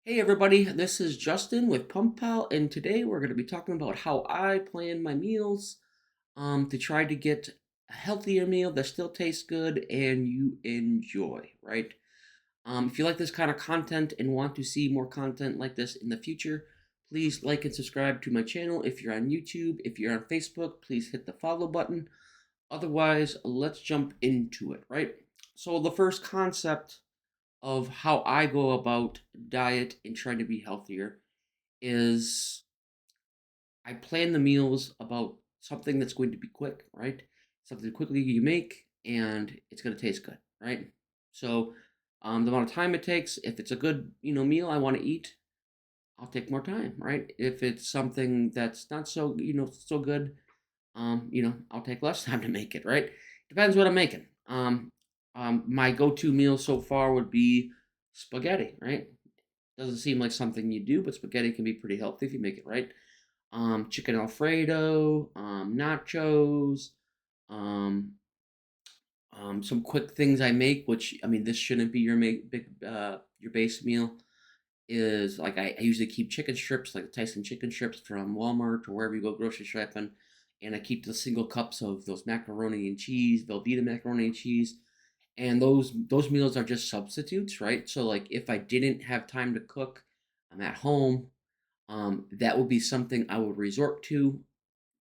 Hey everybody, this is Justin with PumpPal, and today we're going to be talking about how I plan my meals to try to get a healthier meal that still tastes good and you enjoy, right? If you like this kind of content and want to see more content like this in the future, please like and subscribe to my channel. If you're on YouTube, if you're on Facebook, please hit the follow button. Otherwise, let's jump into it, right? So the first concept of how I go about diet and trying to be healthier is I plan the meals about something that's going to be quick, right? Something quickly you make and it's going to taste good, right? So, the amount of time it takes, if it's a good, meal I want to eat, I'll take more time, right? If it's something that's not so, so good, I'll take less time to make it, right? Depends what I'm making. My go-to meal so far would be spaghetti, right? Doesn't seem like something you do, but spaghetti can be pretty healthy if you make it right. Chicken Alfredo, nachos, um, some quick things I make, which I mean, this shouldn't be your base meal. Is like I usually keep chicken strips, like Tyson chicken strips from Walmart or wherever you go grocery shopping, and I keep the single cups of those macaroni and cheese, Velveeta macaroni and cheese, and those meals are just substitutes, right? So like if I didn't have time to cook, I'm at home. That would be something I would resort to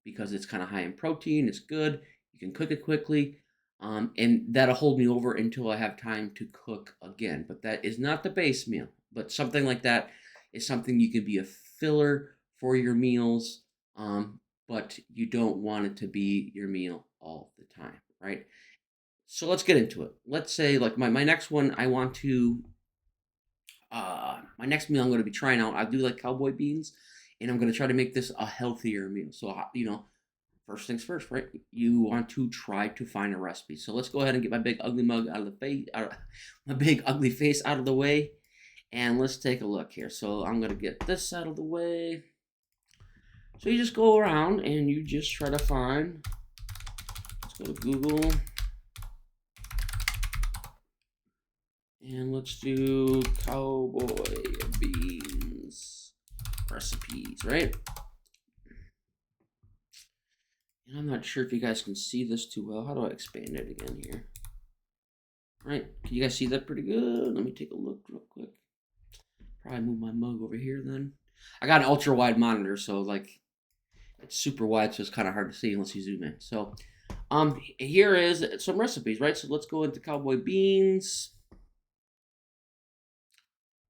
because it's kind of high in protein. It's good. You can cook it quickly. And that'll hold me over until I have time to cook again. But that is not the base meal. But something like that is something you can be a filler for your meals, but you don't want it to be your meal all the time, right? So let's get into it. Let's say, like, my next one, my next meal I'm going to be trying out, I do like cowboy beans, and I'm going to try to make this a healthier meal. So, first things first, right? You want to try to find a recipe. So let's go ahead and get my big ugly mug out of the face, my big ugly face out of the way, and let's take a look here. So I'm gonna get this out of the way. So you just go around and you just try to find. Let's go to Google and let's do cowboy beans recipes, right? And I'm not sure if you guys can see this too well. How do I expand it again here? Right, can you guys see that pretty good? Let me take a look real quick. Probably move my mug over here then. I got an ultra wide monitor, so like it's super wide, so it's kind of hard to see unless you zoom in. So, here is some recipes, right? So let's go into cowboy beans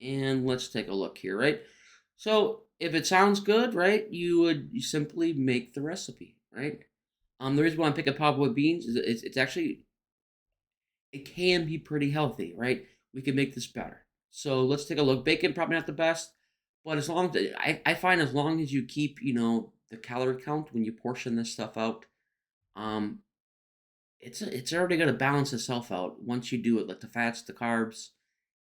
and let's take a look here, right? So if it sounds good, right, you simply make the recipe, right? The reason why I'm picking cowboy beans is it's actually it can be pretty healthy, right? We can make this better. So let's take a look. Bacon probably not the best, but as long as I find as long as you keep the calorie count when you portion this stuff out, um, it's already going to balance itself out once you do it, like the fats, the carbs,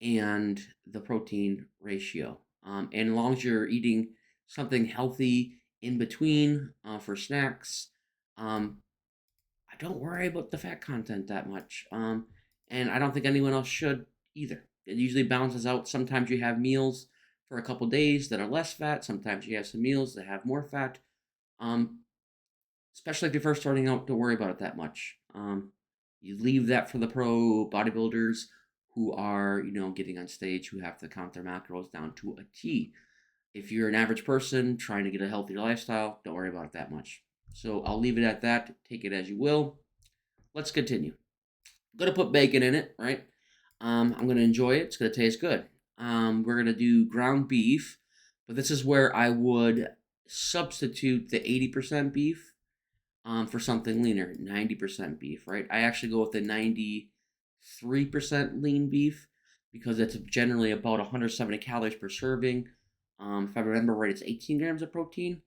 and the protein ratio. And as long as you're eating something healthy in between for snacks, um, I don't worry about the fat content that much. And I don't think anyone else should either. It usually balances out. Sometimes you have meals for a couple days that are less fat. Sometimes you have some meals that have more fat. Um, Especially if you're first starting out, don't worry about it that much. You leave that for the pro bodybuilders who are, getting on stage, who have to count their macros down to a T. If you're an average person trying to get a healthier lifestyle, don't worry about it that much. So I'll leave it at that. Take it as you will. Let's continue. I'm gonna put bacon in it, right? I'm gonna enjoy it. It's gonna taste good. We're gonna do ground beef, but this is where I would substitute the 80% beef for something leaner, 90% beef, right? I actually go with the 93% lean beef because it's generally about 170 calories per serving. If I remember right, it's 18 grams of protein.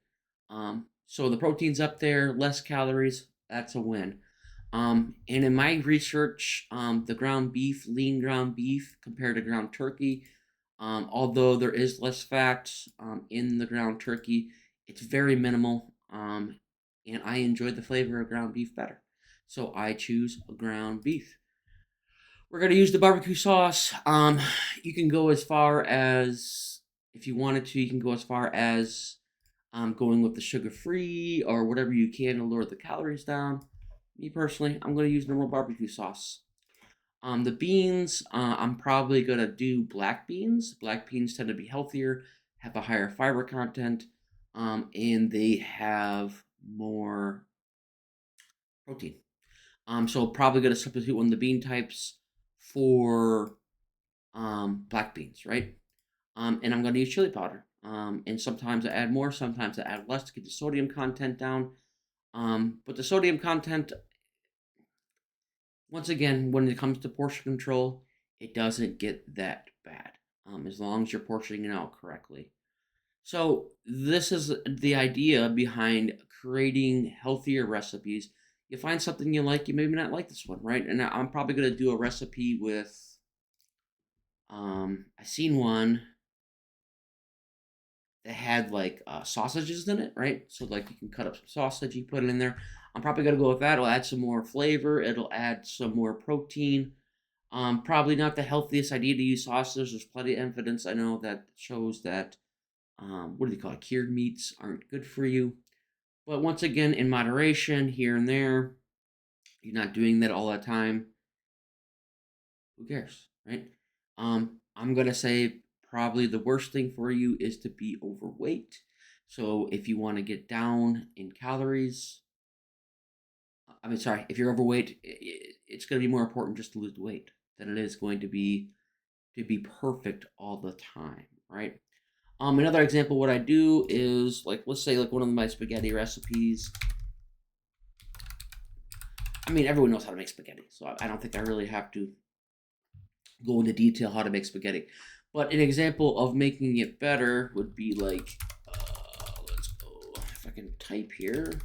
So the protein's up there, less calories. That's a win. And in my research, the ground beef, lean ground beef compared to ground turkey, although there is less fat in the ground turkey, it's very minimal. And I enjoy the flavor of ground beef better. So I choose ground beef. We're gonna use the barbecue sauce. You can go as far as If you wanted to, you can go as far as going with the sugar-free or whatever you can to lower the calories down. Me personally, I'm going to use normal barbecue sauce. The beans, I'm probably gonna do black beans. Black beans tend to be healthier, have a higher fiber content, and they have more protein. So probably gonna substitute one of the bean types for black beans, right? And I'm gonna use chili powder. And sometimes I add more, sometimes I add less to get the sodium content down. But the sodium content, once again, when it comes to portion control, it doesn't get that bad, as long as you're portioning it out correctly. So this is the idea behind creating healthier recipes. You find something you like, you maybe not like this one, right? And I'm probably gonna do a recipe with, I seen one that had like sausages in it, right? So like you can cut up some sausage, you put it in there. I'm probably gonna go with that. It'll add some more flavor. It'll add some more protein. Probably not the healthiest idea to use sausage. There's plenty of evidence I know that shows that what do they call it? Cured meats aren't good for you. But once again, in moderation, here and there, you're not doing that all the time. Who cares, right? I'm gonna say probably the worst thing for you is to be overweight. So if you want to get down in calories, I mean, sorry, if you're overweight, it's going to be more important just to lose weight than it is going to be perfect all the time, right? Another example, what I do is like, let's say like one of my spaghetti recipes. I mean, everyone knows how to make spaghetti, so I don't think I really have to go into detail how to make spaghetti. But an example of making it better would be like, let's go, if I can type here.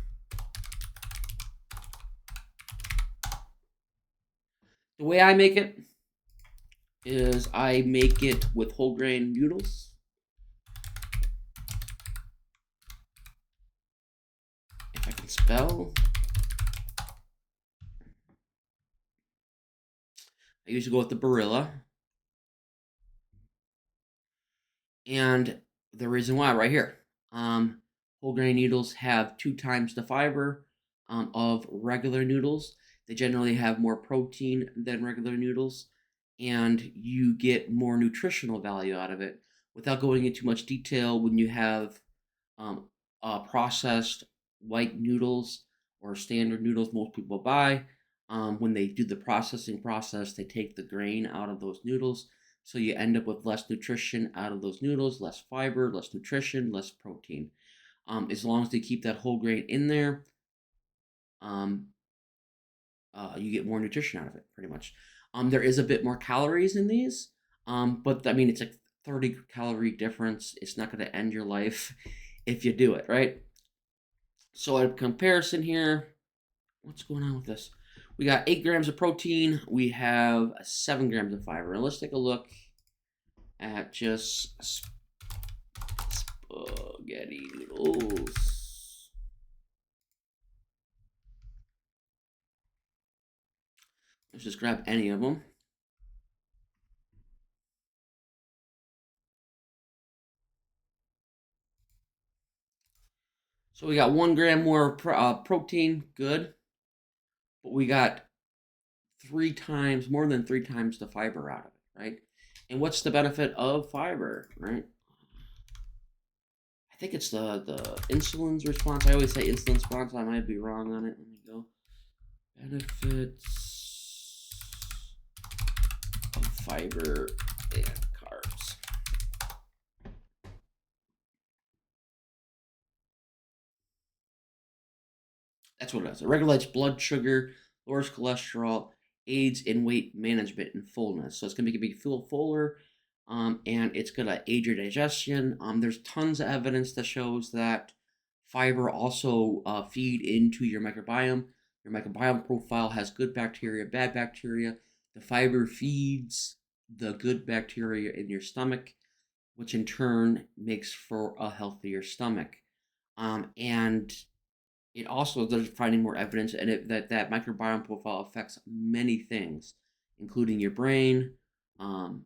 The way I make it is I make it with whole grain noodles. If I can spell. I usually go with the Barilla. And the reason why, right here. Whole grain noodles have 2 times the fiber of regular noodles. They generally have more protein than regular noodles, and you get more nutritional value out of it. Without going into much detail, when you have um, processed white noodles or standard noodles most people buy, when they do the processing process, they take the grain out of those noodles. So you end up with less nutrition out of those noodles, less fiber, less nutrition, less protein. As long as they keep that whole grain in there, um, you get more nutrition out of it, pretty much. There is a bit more calories in these, but I mean, it's a 30 calorie difference. It's not going to end your life if you do it, right? So, a comparison here, what's going on with this? We got 8 grams of protein, we have 7 grams of fiber. And let's take a look at just spaghetti noodles. Let's just grab any of them. So we got 1 gram more protein, good. But we got 3 times, more than 3 times the fiber out of it, right? And what's the benefit of fiber, right? I think it's the insulin's response. I always say insulin response. I might be wrong on it. Let me go. Benefits of fiber and carbs. That's what it does. It regulates blood sugar, lowers cholesterol, aids in weight management and fullness. So it's gonna make you feel fuller, and it's gonna aid your digestion. There's tons of evidence that shows that fiber also feed into your microbiome. Your microbiome profile has good bacteria, bad bacteria. The fiber feeds the good bacteria in your stomach, which in turn makes for a healthier stomach. And it also does finding more evidence and that microbiome profile affects many things, including your brain, um,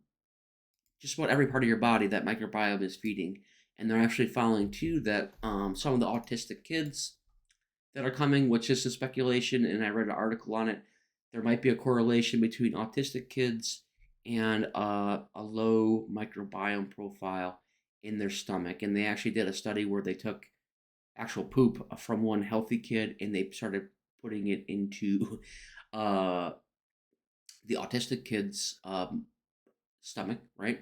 just about every part of your body that microbiome is feeding. And they're actually following too that some of the autistic kids that are coming, which is a speculation, and I read an article on it. There might be a correlation between autistic kids and a low microbiome profile in their stomach. And they actually did a study where they took actual poop from one healthy kid and they started putting it into uh, the autistic kid's stomach, right?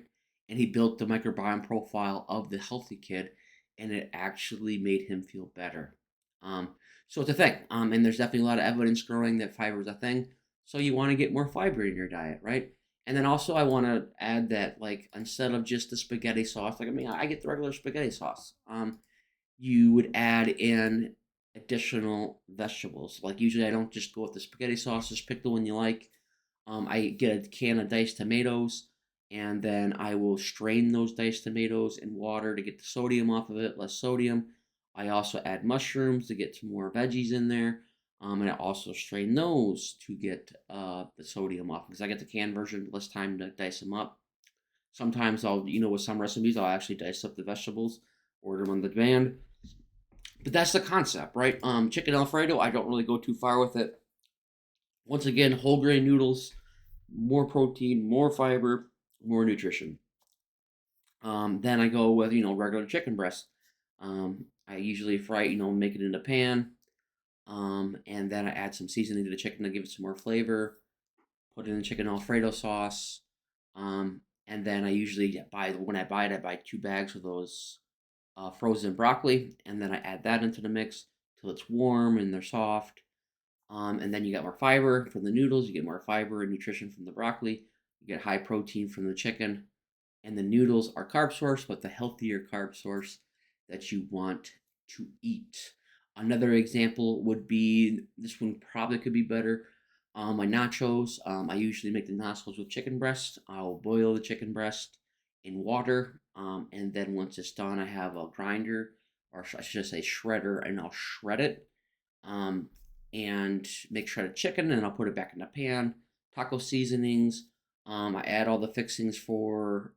And he built the microbiome profile of the healthy kid, and it actually made him feel better. Um, so it's a thing, and there's definitely a lot of evidence growing that fiber is a thing. So you want to get more fiber in your diet, right? And then also I want to add that like instead of just the spaghetti sauce, like I mean I get the regular spaghetti sauce. You would add in additional vegetables. Like usually I don't just go with the spaghetti sauce, just pick the one you like. I get a can of diced tomatoes, and then I will strain those diced tomatoes in water to get the sodium off of it, less sodium. I also add mushrooms to get some more veggies in there. And I also strain those to get the sodium off because I get the canned version, less time to dice them up. Sometimes I'll, with some recipes, I'll actually dice up the vegetables, order them on the demand. But that's the concept, right? Chicken Alfredo, I don't really go too far with it. Once again, whole grain noodles, more protein, more fiber, more nutrition. Then I go with regular chicken breast. I usually fry it, make it in a pan, and then I add some seasoning to the chicken to give it some more flavor. Put it in the chicken Alfredo sauce, and then I usually buy when I buy it, I buy 2 bags of those frozen broccoli, and then I add that into the mix till it's warm and they're soft. And then you get more fiber from the noodles, you get more fiber and nutrition from the broccoli, you get high protein from the chicken, and the noodles are carb source, but the healthier carb source that you want to eat. Another example would be this one probably could be better. My nachos, I usually make the nachos with chicken breast. I'll boil the chicken breast in water, and then once it's done, I have a grinder, or I should say shredder, and I'll shred it um, and make shredded chicken, and I'll put it back in the pan. Taco seasonings. I add all the fixings for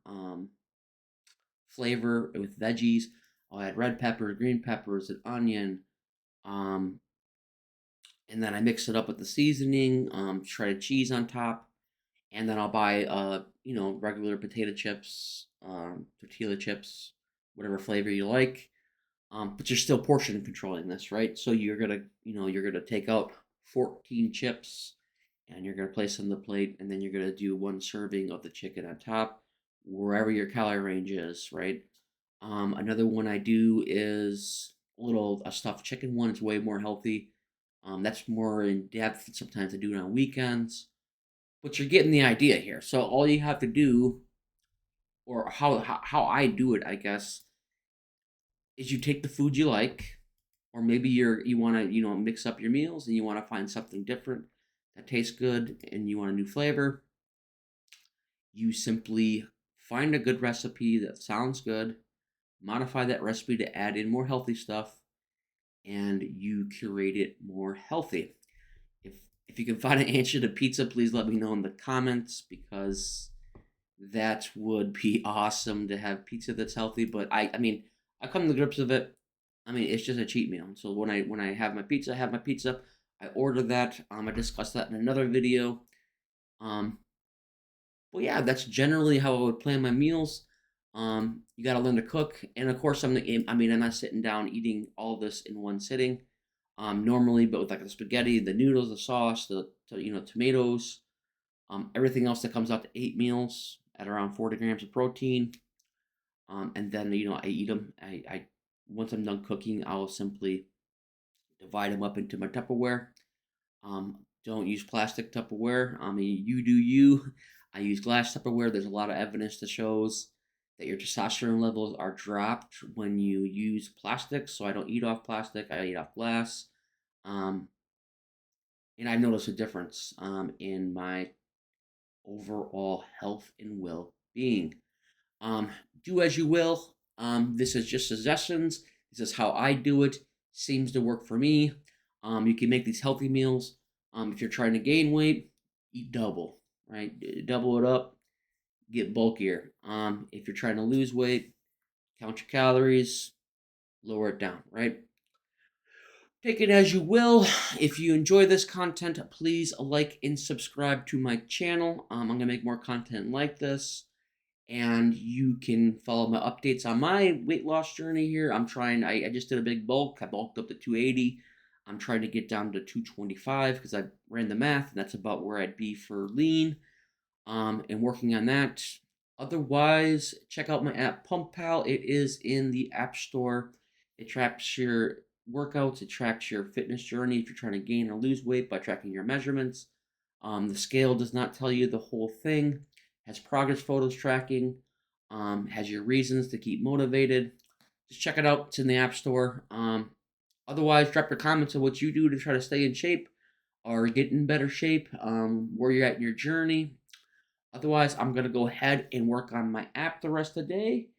flavor with veggies. I'll add red peppers, green peppers, and onion. Um, and then I mix it up with the seasoning, shredded cheese on top, and then I'll buy regular potato chips, tortilla chips, whatever flavor you like. But you're still portion controlling this, right? So you're gonna take out 14 chips and you're gonna place on the plate, and then you're gonna do one serving of the chicken on top, wherever your calorie range is, right? Another one I do is a stuffed chicken one. It's way more healthy. That's more in depth. Sometimes I do it on weekends, but you're getting the idea here. So all you have to do, or how I do it, I guess, is you take the food you like, or maybe you want to mix up your meals and you want to find something different that tastes good and you want a new flavor. You simply find a good recipe that sounds good, modify that recipe to add in more healthy stuff, and you curate it more healthy. If if you can find an answer to pizza, please let me know in the comments, because that would be awesome to have pizza that's healthy. But I mean, I come to grips with it. I mean, it's just a cheat meal. So when I have my pizza, I have my pizza. I order that. I discussed that in another video. Um, well, yeah, that's generally how I would plan my meals. You got to learn to cook, and of course, I'm not sitting down eating all this in one sitting. Normally, but with like the spaghetti, the noodles, the sauce, the tomatoes, everything else that comes out to 8 meals at around 40 grams of protein. And then I eat them. I once I'm done cooking, I'll simply divide them up into my Tupperware. Don't use plastic Tupperware. I mean, you do you. I use glass Tupperware. There's a lot of evidence that shows that your testosterone levels are dropped when you use plastic. So I don't eat off plastic. I eat off glass. Um, and I've noticed a difference in my overall health and well-being. Um, do as you will. This is just suggestions. This is how I do it. Seems to work for me. You can make these healthy meals. If you're trying to gain weight, eat double, right? Double it up. get bulkier. If you're trying to lose weight, count your calories, lower it down, right? Take it as you will. If you enjoy this content, please like and subscribe to my channel. I'm going to make more content like this. And you can follow my updates on my weight loss journey here. I just did a big bulk. I bulked up to 280. I'm trying to get down to 225 because I ran the math, and that's about where I'd be for lean. And working on that. Otherwise, check out my app PumpPal. It is in the App Store. It tracks your workouts, it tracks your fitness journey if you're trying to gain or lose weight by tracking your measurements. The scale does not tell you the whole thing. Has progress photos tracking. Has your reasons to keep motivated. Just check it out. It's in the App Store. Otherwise, drop your comments on what you do to try to stay in shape or get in better shape. Where you're at in your journey. Otherwise, I'm going to go ahead and work on my app the rest of the day.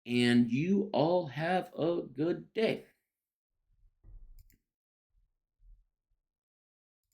And you all have a good day.